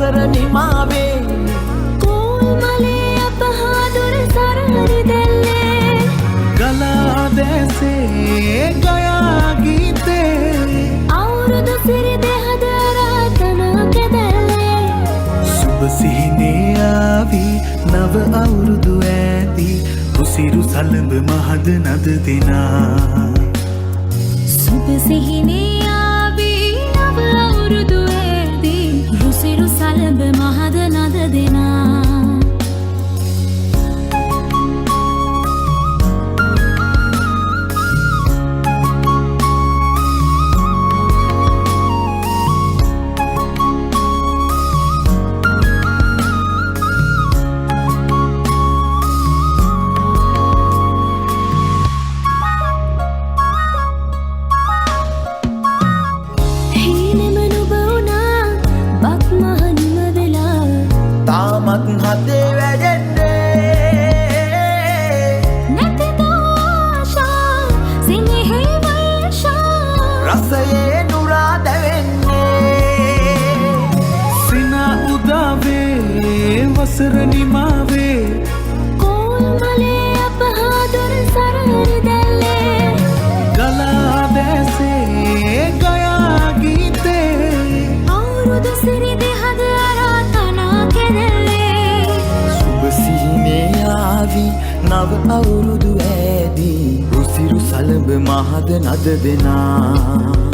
වසර නිමාවේ කෝල් මලේ අපහාදුර සරහරි දැල්ලේ ගලා දැසේ ගයා ගීතේ අවුරුදු සිරි දෙහද රාතනක දැල්ලේ සුබ සිහිනේ ආවි නව අවුරුදු ඇති උසිරු සලඹ මහද නද දෙනා සුබ සිහිනේ ආවි නව අවුරුදු ඇති උසිරු සලඹ මහද නද දෙනා තාමත් හදේ වැඩෙන්නේ නැතිද ආශා සිනහේ වර්ෂා රසයේ නුරා දැවෙන්නේ සිනා උදාවේ වසර නිමාවේ කෝල් මලේ අපහාදුර සරහරි දැල්ලේ ගලා දැසේ ගයා ගීතේ අවුරුදු සිරි දෙහද රාතනක දැල්ලේ සුබ සිහිනේ ආවි නව අවුරුදු ඇදී රුසිරු සලඹ මහද නද දෙනා